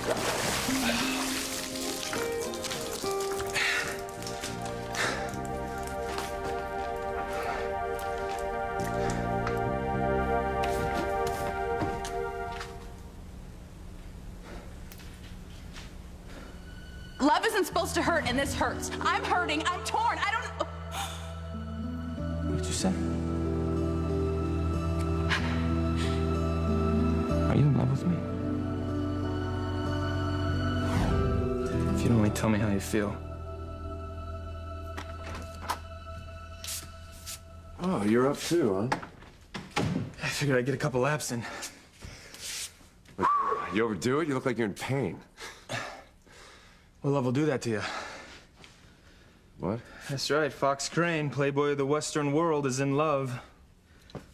Love isn't supposed to hurt, and this hurts. I'm hurting. I'm torn. I don't... What did you say? Are you in love with me? If you'd only tell me how you feel. Oh, you're up too, huh? I figured I'd get a couple laps in. You overdo it? You look like you're in pain. Well, love will do that to you. What? That's right. Fox Crane, playboy of the Western world, is in love.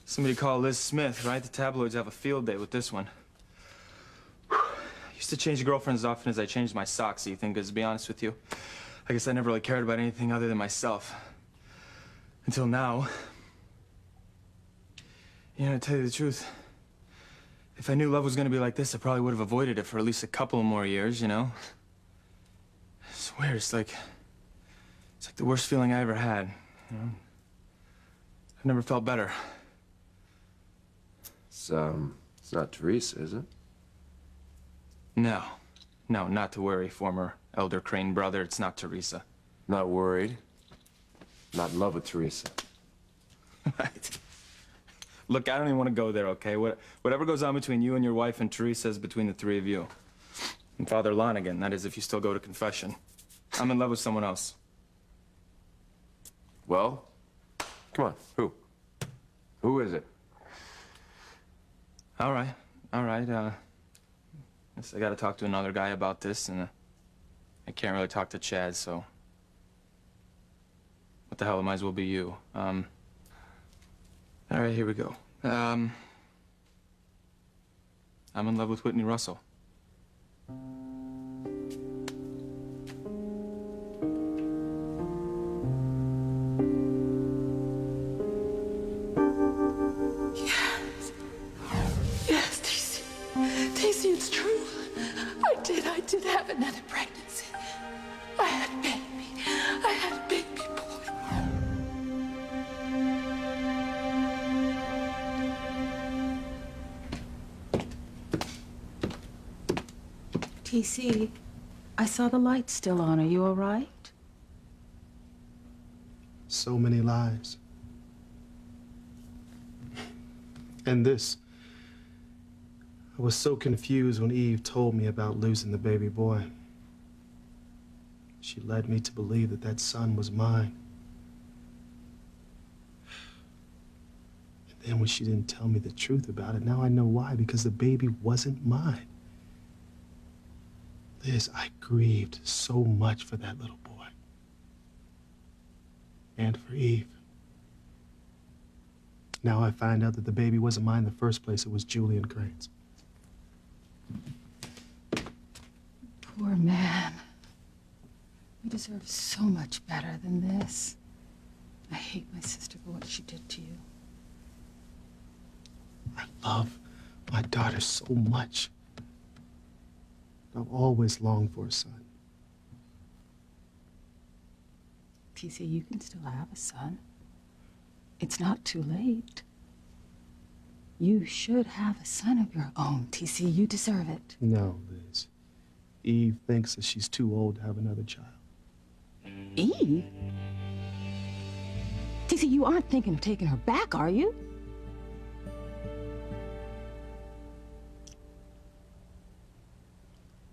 Somebody call Liz Smith, right? The tabloids have a field day with this one. I used to change girlfriends as often as I changed my socks, Ethan, because to be honest with you, I guess I never really cared about anything other than myself. Until now. You know, to tell you the truth, if I knew love was going to be like this, I probably would have avoided it for at least a couple more years, you know? I swear, it's like the worst feeling I ever had, you know? I've never felt better. It's not Teresa, is it? No, not to worry, former Elder Crane brother. It's not Teresa. Not worried. Not in love with Teresa. Right. Look, I don't even want to go there, okay? Whatever goes on between you and your wife and Teresa is between the three of you. And Father Lonigan, that is if you still go to confession. I'm in love with someone else. Well, come on. Who? Who is it? All right. Guess I gotta talk to another guy about this, and I can't really talk to Chad, so... What the hell, it might as well be you. All right, here we go. I'm in love with Whitney Russell. Yes, T.C., it's true. I did have another pregnancy. I had a baby boy. T.C., I saw the lights still on. Are you all right? So many lies. And this. I was so confused when Eve told me about losing the baby boy. She led me to believe that that son was mine. And then when she didn't tell me the truth about it, now I know why, because the baby wasn't mine. Liz, I grieved so much for that little boy. And for Eve. Now I find out that the baby wasn't mine in the first place. It was Julian Crane's. Poor man. You deserve so much better than this. I hate my sister for what she did to you. I love my daughter so much. I've always longed for a son. T.C., you can still have a son. It's not too late. You should have a son of your own, T.C. You deserve it. No, Liz. Eve thinks that she's too old to have another child. Eve? T.C., you aren't thinking of taking her back, are you?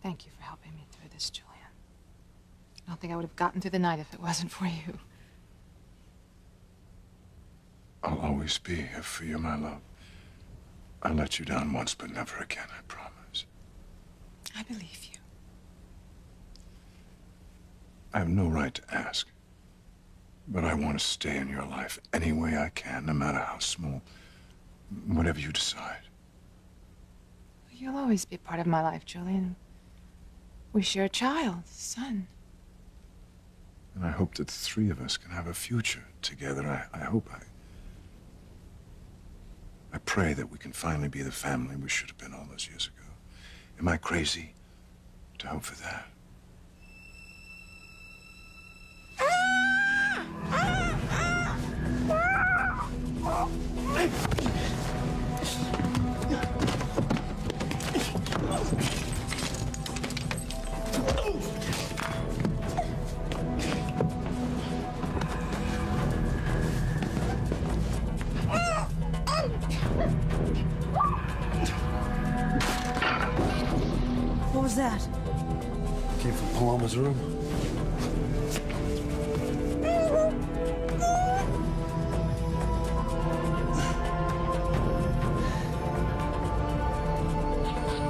Thank you for helping me through this, Julian. I don't think I would have gotten through the night if it wasn't for you. I'll always be here for you, my love. I let you down once, but never again, I promise. I believe you. I have no right to ask, but I want to stay in your life any way I can, no matter how small, whatever you decide. You'll always be part of my life, Julian. We share a child, a son. And I hope that the three of us can have a future together. I pray that we can finally be the family we should have been all those years ago. Am I crazy? to hope for that. What was that? Came from Palama's room.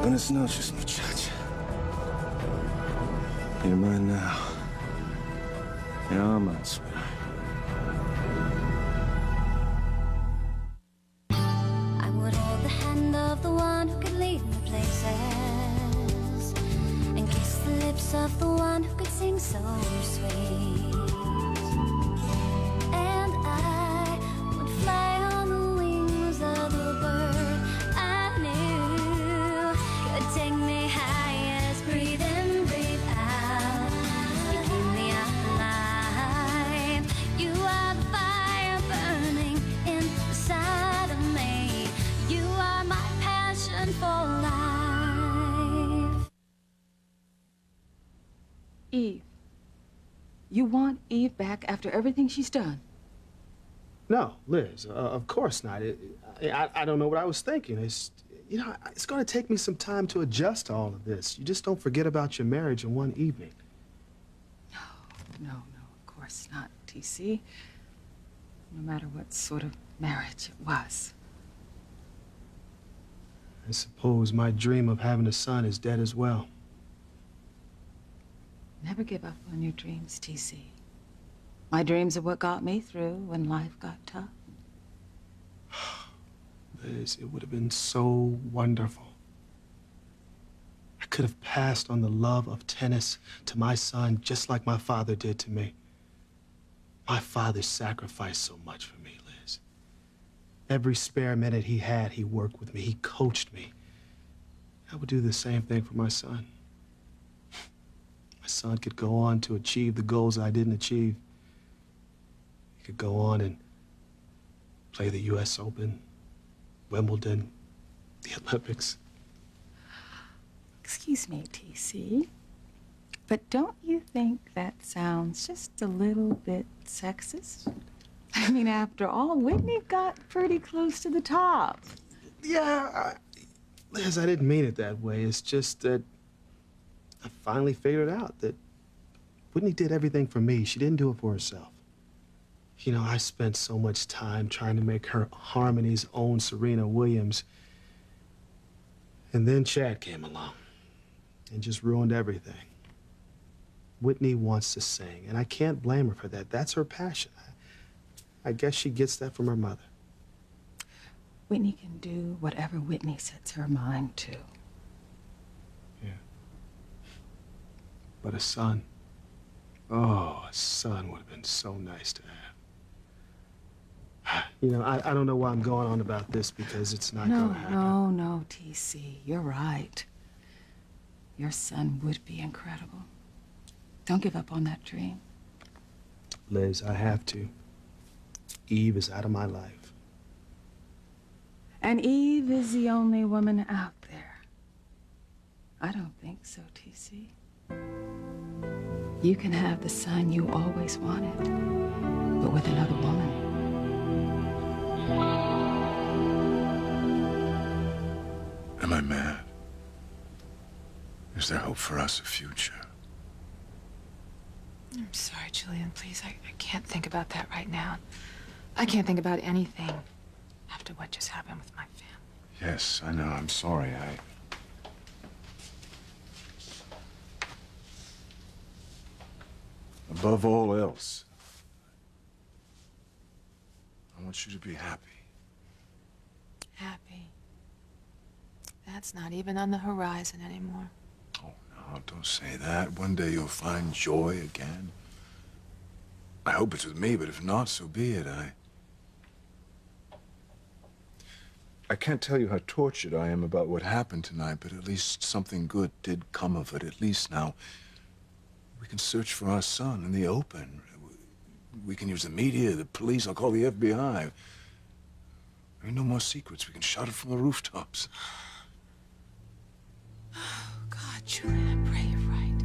Buenas noches, muchacha. You're mine now. You're all mine, sweetheart. I would hold the hand of the one who could lead me places, and kiss the lips of the one who could sing so sweet. And I would fly on the wings of the bird I knew could take me highest. Breathe in, breathe out. You keep me alive. You are the fire burning inside of me. You are my passion for life. Eve. You want Eve back after everything she's done? No, Liz, of course not. I don't know what I was thinking. It's going to take me some time to adjust to all of this. You just don't forget about your marriage in one evening. No, of course not, TC. No matter what sort of marriage it was. I suppose my dream of having a son is dead as well. Never give up on your dreams, TC. My dreams are what got me through when life got tough. Liz, it would have been so wonderful. I could have passed on the love of tennis to my son just like my father did to me. My father sacrificed so much for me, Liz. Every spare minute he had, he worked with me. He coached me. I would do the same thing for my son. My son could go on to achieve the goals I didn't achieve. He could go on and play the U.S. Open, Wimbledon, the Olympics. Excuse me, TC, but don't you think that sounds just a little bit sexist? I mean, after all, Whitney got pretty close to the top. Yeah, Liz, I didn't mean it that way. It's just that I finally figured out that Whitney did everything for me. She didn't do it for herself. You know, I spent so much time trying to make her Harmony's own Serena Williams. And then Chad came along and just ruined everything. Whitney wants to sing, and I can't blame her for that. That's her passion. I guess she gets that from her mother. Whitney can do whatever Whitney sets her mind to. Yeah. But a son, oh, a son would have been so nice to have. You know, I don't know why I'm going on about this because it's not going to happen. No, TC, you're right. Your son would be incredible. Don't give up on that dream. Liz, I have to. Eve is out of my life. And Eve is the only woman out there. I don't think so, TC. You can have the son you always wanted, but with another woman. Am I mad? Is there hope for us, a future? I'm sorry, Julian. Please, I can't think about that right now. I can't think about anything after what just happened with my family. Yes, I know. I'm sorry. Above all else, I want you to be happy. Happy. That's not even on the horizon anymore. Oh, no, don't say that. One day you'll find joy again. I hope it's with me, but if not, so be it. I can't tell you how tortured I am about what happened tonight, but at least something good did come of it. At least now we can search for our son in the open. We can use the media, the police. I'll call the FBI. There ain't no more secrets. We can shout it from the rooftops. God, Julian, I pray you're right.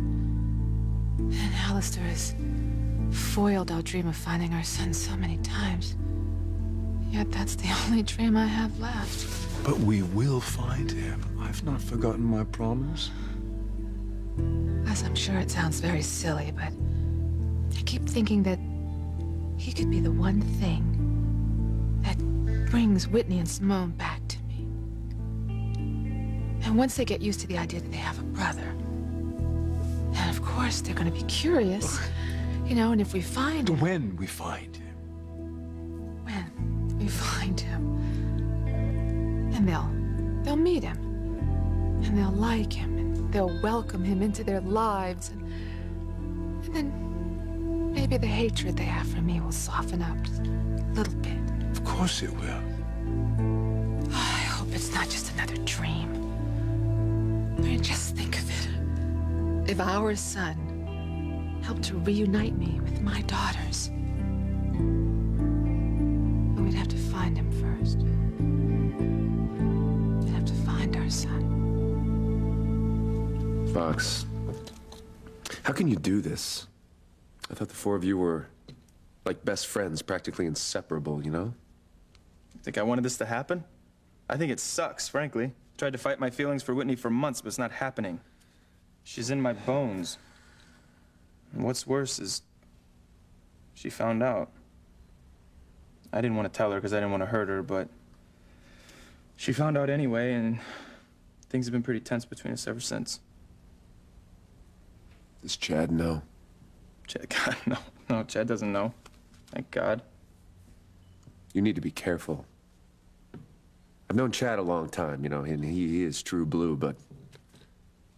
And Alistair has foiled our dream of finding our son so many times. Yet that's the only dream I have left. But we will find him. I've not forgotten my promise. As I'm sure it sounds very silly, but I keep thinking that he could be the one thing that brings Whitney and Simone back to me. And once they get used to the idea that they have a brother, and of course they're going to be curious, you know, and if we find him... When we find him. When we find him. And they'll meet him. And they'll like him, and they'll welcome him into their lives, and then maybe the hatred they have for me will soften up just a little bit. Of course it will. I hope it's not just another dream. I mean, just think of it. If our son helped to reunite me with my daughters, but we'd have to find him first. We'd have to find our son. Fox, how can you do this? I thought the four of you were like best friends, practically inseparable, you know? Think I wanted this to happen? I think it sucks, frankly. Tried to fight my feelings for Whitney for months, but it's not happening. She's in my bones. And what's worse is she found out. I didn't want to tell her because I didn't want to hurt her, but she found out anyway, and things have been pretty tense between us ever since. Does Chad know? Chad, God, no. No, Chad doesn't know. Thank God. You need to be careful. I've known Chad a long time, you know, and he is true blue, but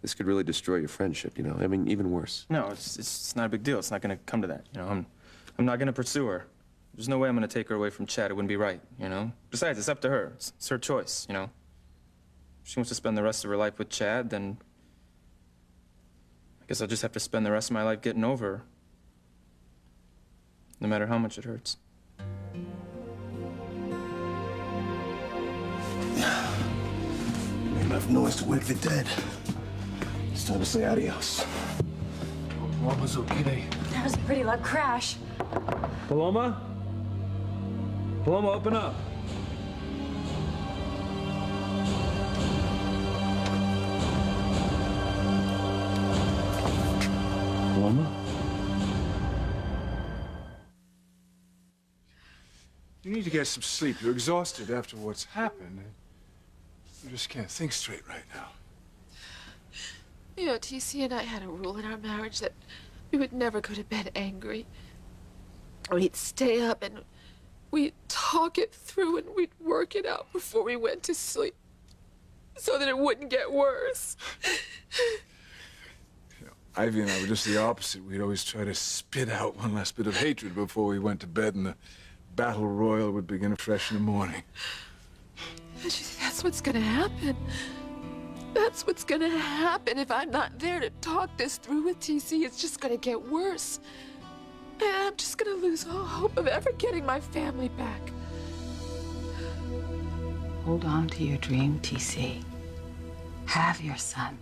this could really destroy your friendship, you know? I mean, even worse. No, it's not a big deal. It's not going to come to that, you know? I'm not going to pursue her. There's no way I'm going to take her away from Chad. It wouldn't be right, you know? Besides, it's up to her. It's her choice, you know? If she wants to spend the rest of her life with Chad, then I guess I'll just have to spend the rest of my life getting over her. No matter how much it hurts. Make enough noise to wake the dead. It's time to say adios. Mama's okay. That was a pretty loud crash. Paloma? Paloma, open up. Paloma? You need to get some sleep. You're exhausted after what's happened. You just can't think straight right now. You know, TC and I had a rule in our marriage that we would never go to bed angry. We'd stay up and we'd talk it through and we'd work it out before we went to sleep so that it wouldn't get worse. Ivy and I were just the opposite. We'd always try to spit out one last bit of hatred before we went to bed, and the battle royal would begin fresh in the morning. That's what's gonna happen. That's what's gonna happen if I'm not there to talk this through with TC. It's just gonna get worse. And I'm just gonna lose all hope of ever getting my family back. Hold on to your dream, TC. Have your son,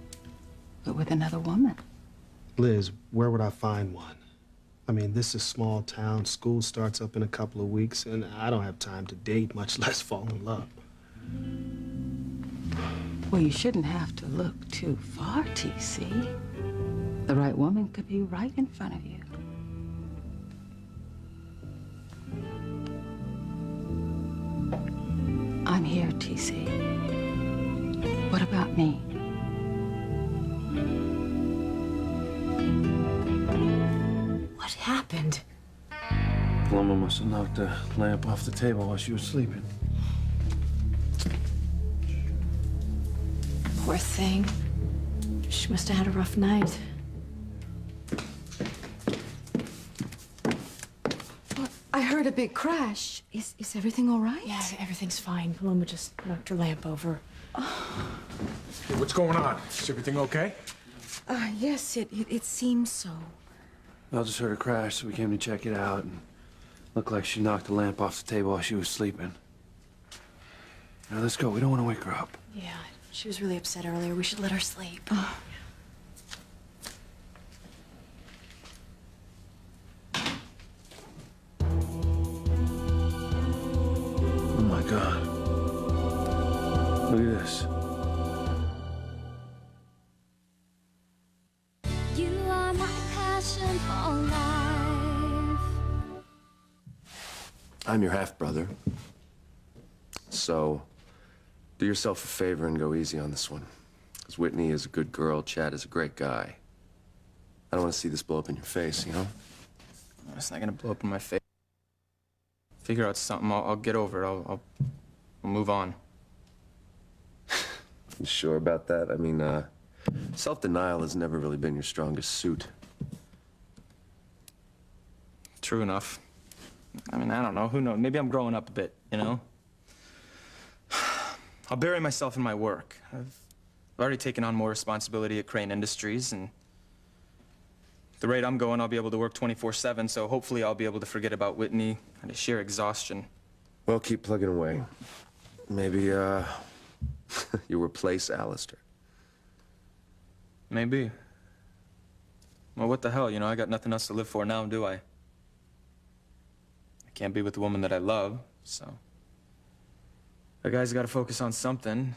but with another woman. Liz, where would I find one? I mean, this is small town. School starts up in a couple of weeks, and I don't have time to date, much less fall in love. Well, you shouldn't have to look too far, TC. The right woman could be right in front of you. I'm here, TC. What about me? What happened? Paloma must have knocked the lamp off the table while she was sleeping. Poor thing. She must have had a rough night. I heard heard a big crash. Is everything all right? Yeah, everything's fine. Paloma just knocked her lamp over. Hey, what's going on? Is everything okay? Yes, it seems so. I just heard a crash, so we came to check it out, and looked like she knocked the lamp off the table while she was sleeping. Now let's go. We don't want to wake her up. Yeah, she was really upset earlier. We should let her sleep. Oh my God. Look at this. You are my passion for life. I'm your half-brother. So, do yourself a favor and go easy on this one. Because Whitney is a good girl, Chad is a great guy. I don't want to see this blow up in your face, you know? It's not gonna blow up in my face. Figure out something. I'll get over it. I'll move on. You sure about that? I mean, self-denial has never really been your strongest suit. True enough. I mean, I don't know. Who knows? Maybe I'm growing up a bit, you know? I'll bury myself in my work. I've already taken on more responsibility at Crane Industries, and at the rate I'm going, I'll be able to work 24/7, so hopefully I'll be able to forget about Whitney and the sheer exhaustion. Well, keep plugging away. Maybe, you replace Alistair. Maybe. Well, what the hell, you know? I got nothing else to live for now, do I? I can't be with the woman that I love, so... A guy's got to focus on something.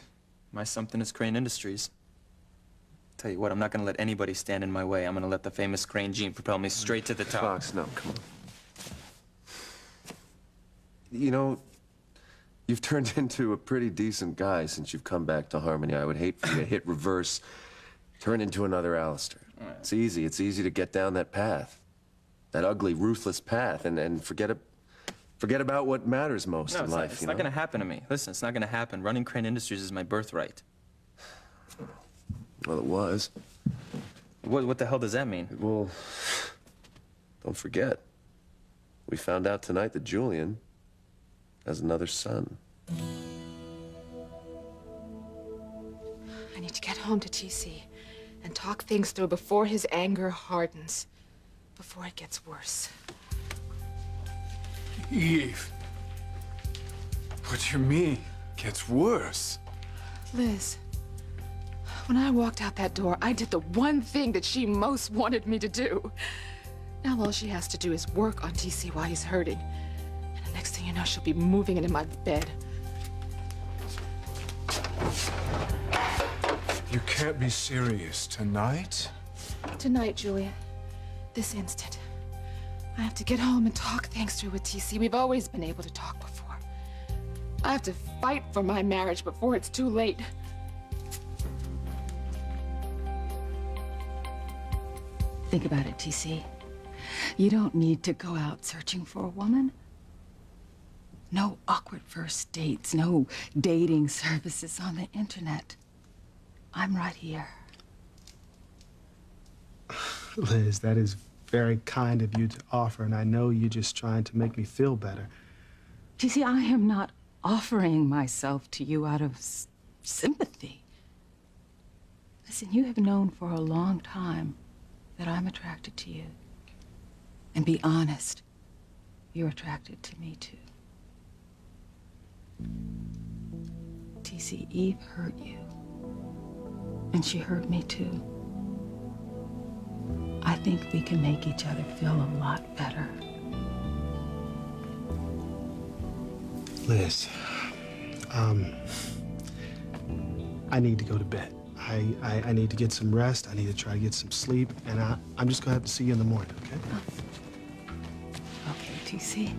My something is Crane Industries. Tell you what, I'm not going to let anybody stand in my way. I'm going to let the famous Crane gene propel me straight to the top. Fox, no, come on. You know, you've turned into a pretty decent guy since you've come back to Harmony. I would hate for you to hit reverse, turn into another Alistair. Right. It's easy. It's easy to get down that path. That ugly, ruthless path, and forget about what matters most in life. It's not going to happen to me. Listen, it's not going to happen. Running Crane Industries is my birthright. Well, it was. What the hell does that mean? Well, don't forget. We found out tonight that Julian has another son. I need to get home to TC and talk things through before his anger hardens, before it gets worse. Eve. What do you mean? Gets worse. Liz, when I walked out that door, I did the one thing that she most wanted me to do. Now all she has to do is work on TC while he's hurting. And the next thing you know, she'll be moving into my bed. You can't be serious. Tonight? Tonight, Julian. This instant. I have to get home and talk things through with TC. We've always been able to talk before. I have to fight for my marriage before it's too late. Think about it, TC. You don't need to go out searching for a woman. No awkward first dates, no dating services on the internet. I'm right here. Liz, that is very kind of you to offer, and I know you're just trying to make me feel better. TC, I am not offering myself to you out of sympathy. Listen, you have known for a long time that I'm attracted to you. And be honest, you're attracted to me too. TC, Eve hurt you. And she hurt me too. I think we can make each other feel a lot better. Liz, I need to go to bed. I need to get some rest. I need to try to get some sleep, and I'm just gonna have to see you in the morning, okay? Okay, TC.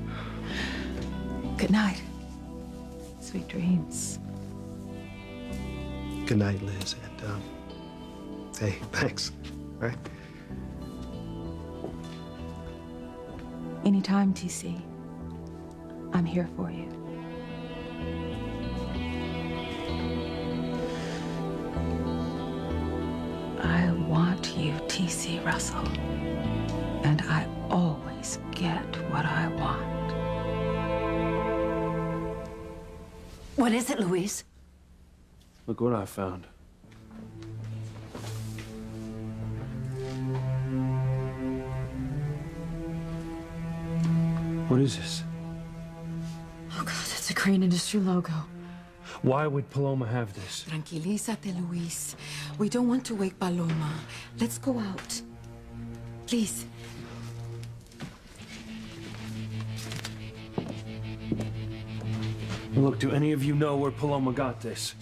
Good night. Sweet dreams. Good night, Liz, and hey, thanks, all right? Anytime, TC. I'm here for you. I want you, TC Russell. And I always get what I want. What is it, Luis? Look what I found. What is this? Oh, God, that's a Crane Industry logo. Why would Paloma have this? Tranquilízate, Luis. We don't want to wake Paloma. Let's go out. Please. Look, do any of you know where Paloma got this?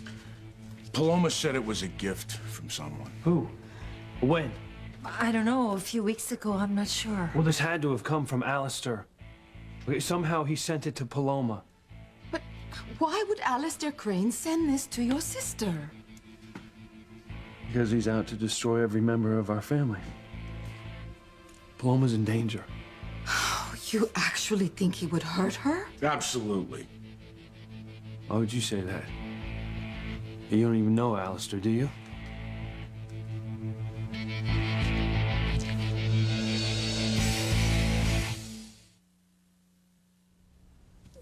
Paloma said it was a gift from someone. Who? When? I don't know, a few weeks ago, I'm not sure. Well, this had to have come from Alistair. Okay, somehow he sent it to Paloma. But why would Alistair Crane send this to your sister? Because he's out to destroy every member of our family. Paloma's in danger. Oh, you actually think he would hurt her? Absolutely. Why would you say that? You don't even know Alistair, do you?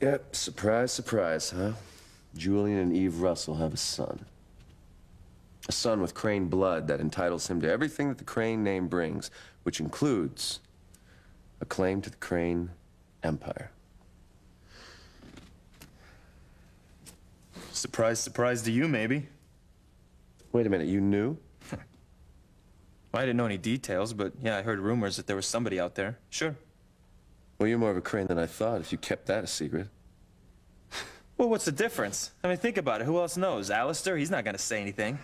Yep, surprise, surprise, huh? Julian and Eve Russell have a son. A son with Crane blood that entitles him to everything that the Crane name brings, which includes a claim to the Crane Empire. Surprise, surprise to you, maybe. Wait a minute, you knew? Well, I didn't know any details, but yeah, I heard rumors that there was somebody out there. Sure. Well, you're more of a Crane than I thought if you kept that a secret. Well, what's the difference? I mean, think about it. Who else knows? Alistair? He's not gonna say anything.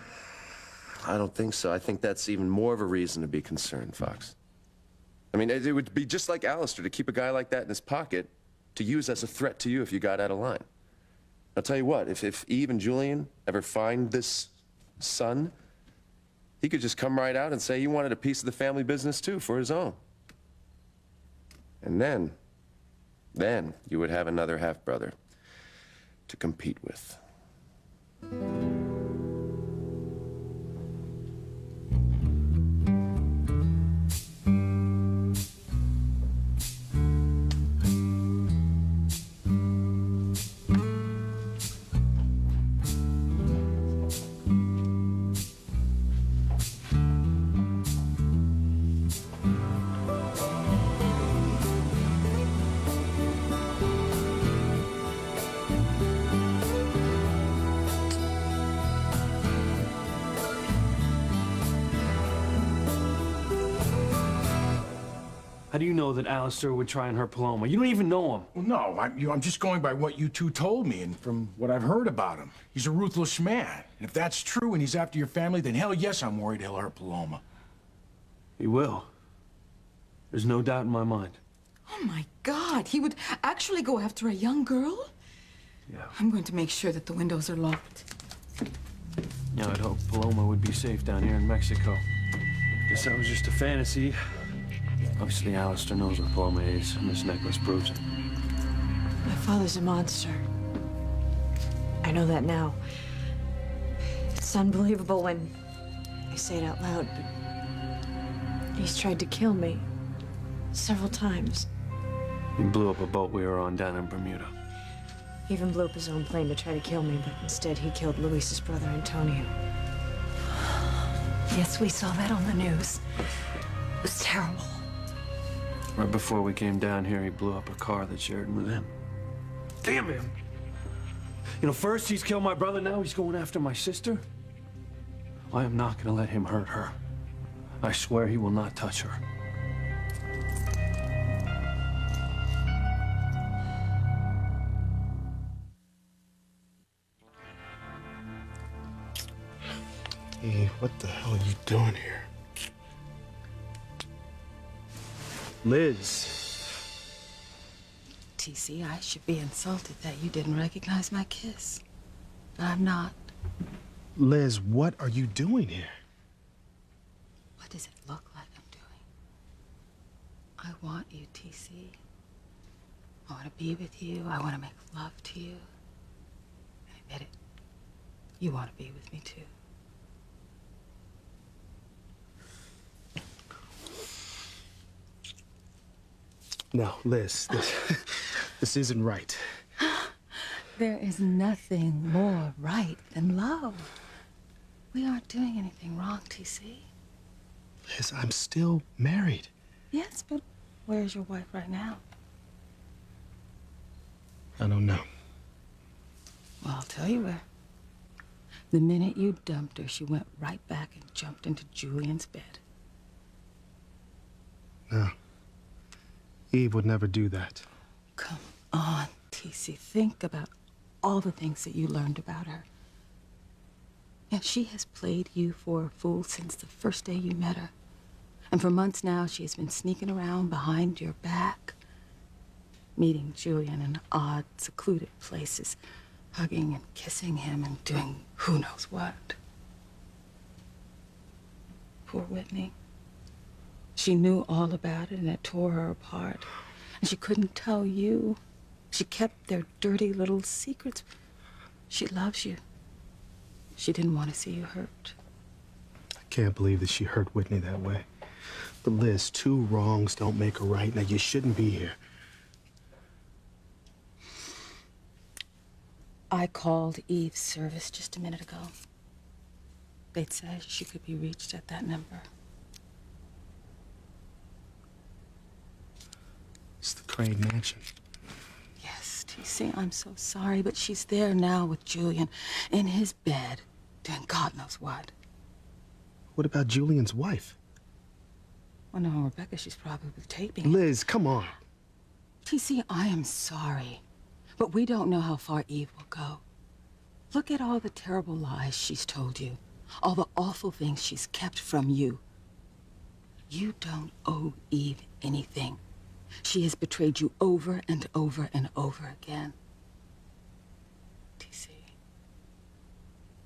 I don't think so. I think that's even more of a reason to be concerned, Fox. I mean, it would be just like Alistair to keep a guy like that in his pocket to use as a threat to you if you got out of line. I'll tell you what, if Eve and Julian ever find this son, he could just come right out and say he wanted a piece of the family business too for his own. And then you would have another half-brother to compete with. How do you know that Alistair would try and hurt Paloma? You don't even know him. Well, no, I'm just going by what you two told me and from what I've heard about him. He's a ruthless man. And if that's true and he's after your family, then hell yes, I'm worried he'll hurt Paloma. He will. There's no doubt in my mind. Oh, my God. He would actually go after a young girl? Yeah. I'm going to make sure that the windows are locked. Yeah, I'd hope Paloma would be safe down here in Mexico. Guess that was just a fantasy. Obviously, Alistair knows where Paloma is, and this necklace proves it. My father's a monster. I know that now. It's unbelievable when I say it out loud, but he's tried to kill me several times. He blew up a boat we were on down in Bermuda. He even blew up his own plane to try to kill me, but instead he killed Luis's brother, Antonio. Yes, we saw that on the news. It was terrible. Right before we came down here, he blew up a car that Sheridan was in. Damn him! You know, first he's killed my brother, now he's going after my sister. I am not gonna let him hurt her. I swear he will not touch her. Hey, what the hell are you doing here? Liz. TC, I should be insulted that you didn't recognize my kiss. But I'm not. Liz, what are you doing here? What does it look like I'm doing? I want you, TC. I want to be with you. I want to make love to you. And I bet it. You want to be with me, too. No, Liz, this isn't right. There is nothing more right than love. We aren't doing anything wrong, TC. Liz, I'm still married. Yes, but where's your wife right now? I don't know. Well, I'll tell you where. The minute you dumped her, she went right back and jumped into Julian's bed. No. Eve would never do that. Come on, TC. Think about all the things that you learned about her. And she has played you for a fool since the first day you met her. And for months now, she has been sneaking around behind your back, meeting Julian in odd, secluded places, hugging and kissing him and doing who knows what. Poor Whitney. She knew all about it and it tore her apart. And she couldn't tell you. She kept their dirty little secrets. She loves you. She didn't want to see you hurt. I can't believe that she hurt Whitney that way. But Liz, two wrongs don't make a right. Now, you shouldn't be here. I called Eve's service just a minute ago. They'd said she could be reached at that number. It's the Crane Mansion. Yes, TC, I'm so sorry, but she's there now with Julian in his bed, doing God knows what. What about Julian's wife? Well, no, Rebecca, she's probably taping. Liz, come on. TC, I am sorry, but we don't know how far Eve will go. Look at all the terrible lies she's told you, all the awful things she's kept from you. You don't owe Eve anything. She has betrayed you over and over and over again. TC,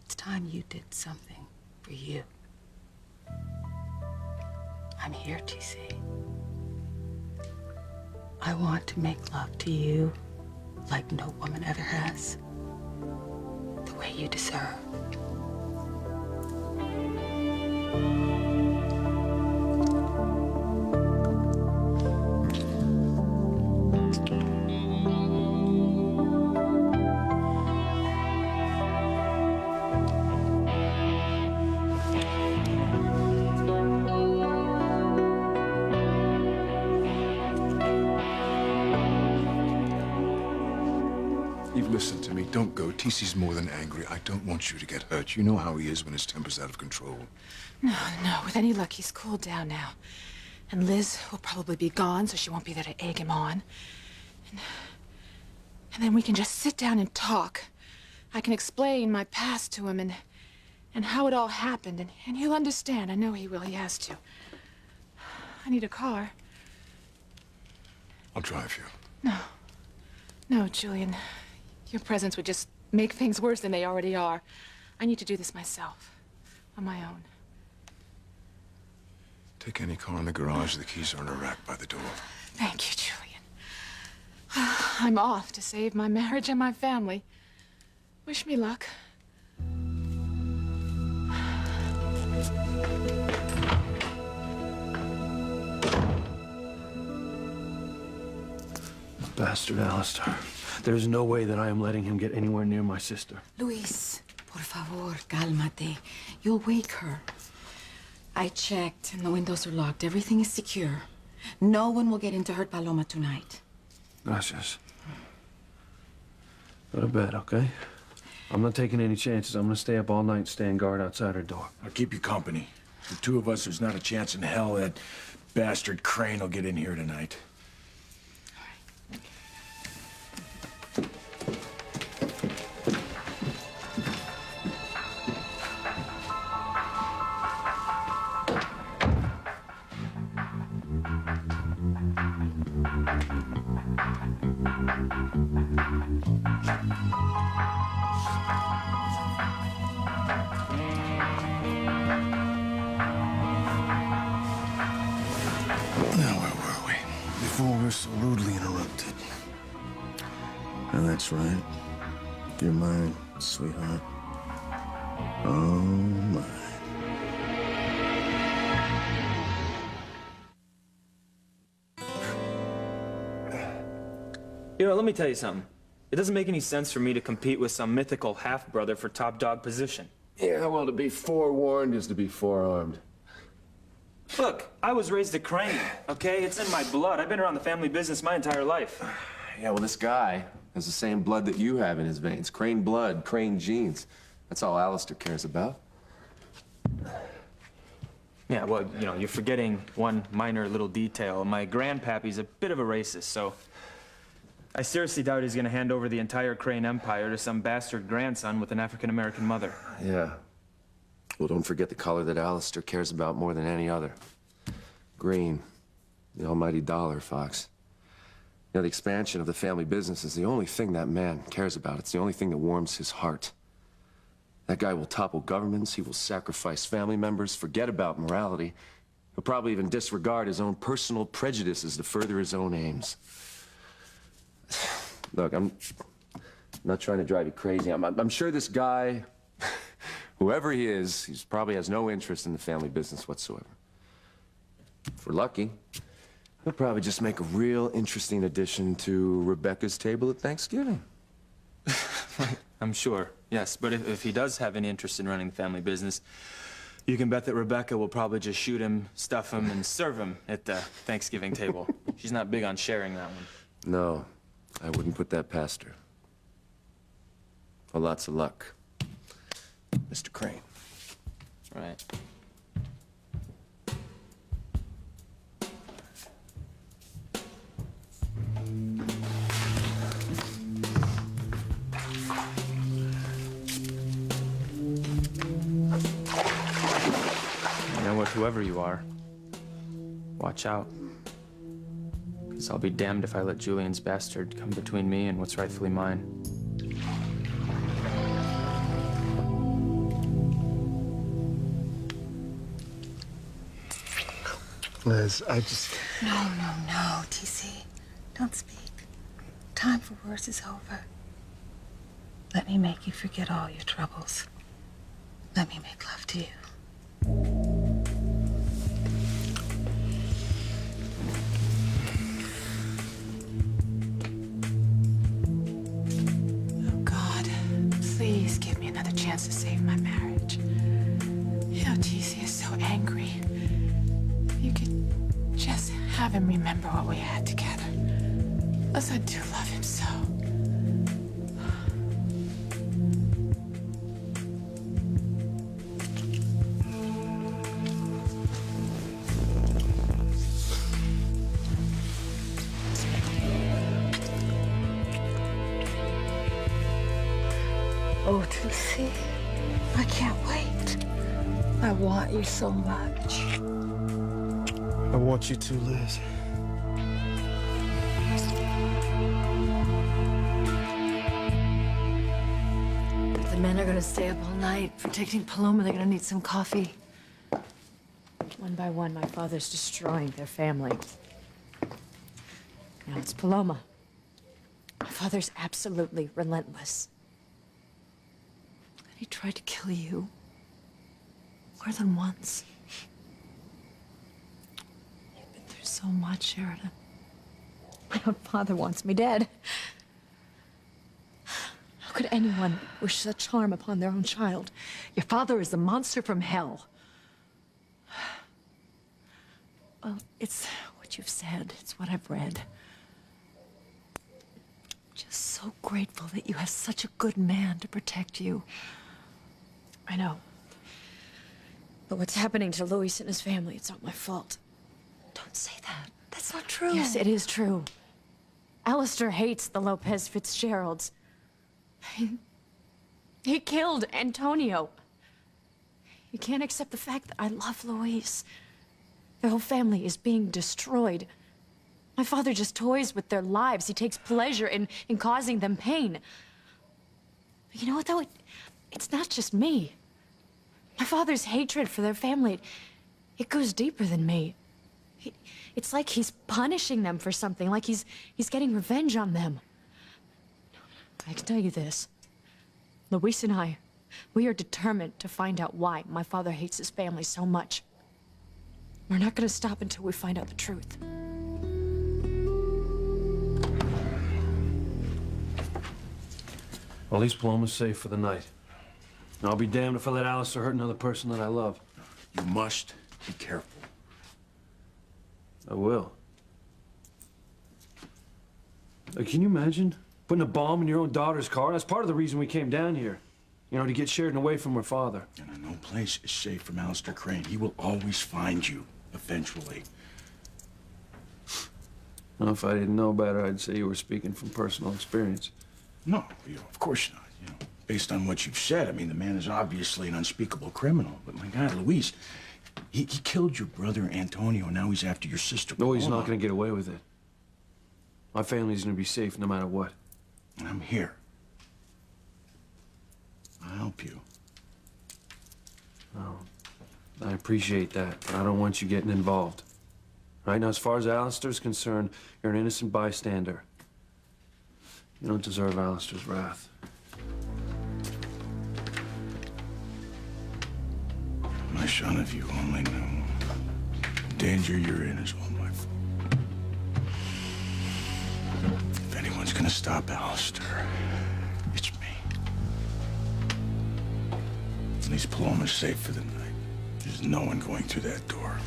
it's time you did something for you. I'm here, TC. I want to make love to you like no woman ever has. The way you deserve. Eve, listen to me. Don't go. TC's more than angry. I don't want you to get hurt. You know how he is when his temper's out of control. No, no. With any luck, he's cooled down now. And Liz will probably be gone, so she won't be there to egg him on. And then we can just sit down and talk. I can explain my past to him and how it all happened, and he'll understand. I know he will. He has to. I need a car. I'll drive you. No. No, Julian. Your presence would just make things worse than they already are. I need to do this myself. On my own. Take any car in the garage. The keys are in a rack by the door. Thank you, Julian. I'm off to save my marriage and my family. Wish me luck. Bastard Alistair. There's no way that I am letting him get anywhere near my sister. Luis, por favor, cálmate. You'll wake her. I checked, and the windows are locked. Everything is secure. No one will get in to hurt Paloma tonight. Gracias. Go to bed, okay? I'm not taking any chances. I'm gonna stay up all night and stand guard outside her door. I'll keep you company. The two of us, there's not a chance in hell that bastard Crane will get in here tonight. Now, where were we? Before we were so rudely interrupted. Oh, that's right. You're mine, sweetheart. Oh, my. You know, let me tell you something. It doesn't make any sense for me to compete with some mythical half-brother for top dog position. Yeah, well, to be forewarned is to be forearmed. Look, I was raised a Crane, okay? It's in my blood. I've been around the family business my entire life. Yeah, well, this guy has the same blood that you have in his veins. Crane blood, Crane genes. That's all Alistair cares about. Yeah, well, you know, you're forgetting one minor little detail. My grandpappy's a bit of a racist, so I seriously doubt he's gonna hand over the entire Crane empire to some bastard grandson with an African-American mother. Yeah. Well, don't forget the color that Alistair cares about more than any other. Green. The almighty dollar, Fox. You know, the expansion of the family business is the only thing that man cares about. It's the only thing that warms his heart. That guy will topple governments, he will sacrifice family members, forget about morality. He'll probably even disregard his own personal prejudices to further his own aims. Look, I'm not trying to drive you crazy. I'm sure this guy, whoever he is, he probably has no interest in the family business whatsoever. If we're lucky, he'll probably just make a real interesting addition to Rebecca's table at Thanksgiving. I'm sure, yes. But if he does have any interest in running the family business, you can bet that Rebecca will probably just shoot him, stuff him, and serve him at the Thanksgiving table. She's not big on sharing that one. No, I wouldn't put that past her. Well, lots of luck, Mr. Crane. Right. You know what, whoever you are, watch out. Because I'll be damned if I let Julian's bastard come between me and what's rightfully mine. Liz, I just... No, TC. Don't speak. Time for words is over. Let me make you forget all your troubles. Let me make love to you. Oh, God. Please give me another chance to save my marriage. You know, TC is so angry. You could just have him remember what we had together. Plus, I do love him so. Oh, TC, I can't wait. I want you so much. I want you to, Liz. The men are gonna stay up all night protecting Paloma. They're gonna need some coffee. One by one, my father's destroying their family. Now it's Paloma. My father's absolutely relentless. And he tried to kill you more than once. You've been through so much, Sheridan. My own father wants me dead. How could anyone wish such harm upon their own child? Your father is a monster from hell. Well, it's what you've said. It's what I've read. Just so grateful that you have such a good man to protect you. I know. But what's happening to Luis and his family, it's not my fault. Don't say that. That's not true. Yes, it is true. Alistair hates the Lopez Fitzgeralds. He killed Antonio. You can't accept the fact that I love Luis. Their whole family is being destroyed. My father just toys with their lives. He takes pleasure in causing them pain. But you know what, though? It's not just me. My father's hatred for their family, it goes deeper than me. It's like he's punishing them for something, like he's getting revenge on them. I can tell you this. Luis and I, we are determined to find out why my father hates his family so much. We're not gonna stop until we find out the truth. Well, at least Paloma's safe for the night. And I'll be damned if I let Alistair hurt another person that I love. You must be careful. I will. Can you imagine putting a bomb in your own daughter's car? That's part of the reason we came down here. You know, to get Sheridan away from her father. And no place is safe from Alistair Crane. He will always find you, eventually. Well, if I didn't know better, I'd say you were speaking from personal experience. No, of course not. Based on what you've said, I mean, the man is obviously an unspeakable criminal. But my God, Luis, he killed your brother Antonio. Now he's after your sister. No, he's Paloma. not going to get away with it. My family's going to be safe no matter what. And I'm here. I'll help you. Oh, I appreciate that, but I don't want you getting involved. Right now, as far as Alistair's concerned, you're an innocent bystander. You don't deserve Alistair's wrath. My son, if you only knew. The danger you're in is all my fault. If anyone's gonna stop Alistair, it's me. At least Paloma's safe for the night. There's no one going through that door.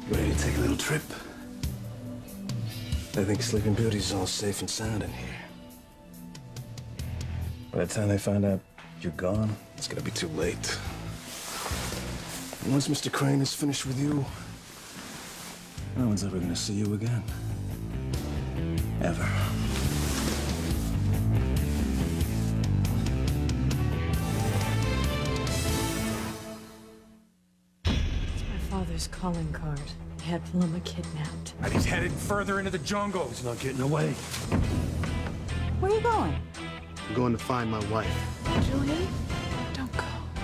Ready to take a little trip? I think Sleeping Beauty's all safe and sound in here. By the time they find out you're gone, it's gonna be too late. And once Mr. Crane is finished with you, no one's ever gonna see you again. Ever. My father's calling card. He had Paloma kidnapped. And he's headed further into the jungle. He's not getting away. Where are you going? I'm going to find my wife. Julian, don't go.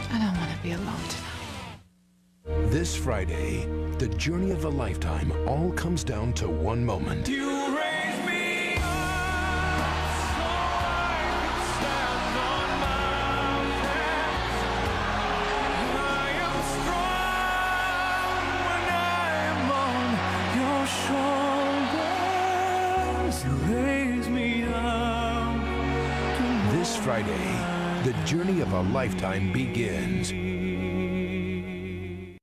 I don't want to be alone tonight. This Friday, the journey of a lifetime all comes down to one moment. This Friday, the journey of a lifetime begins.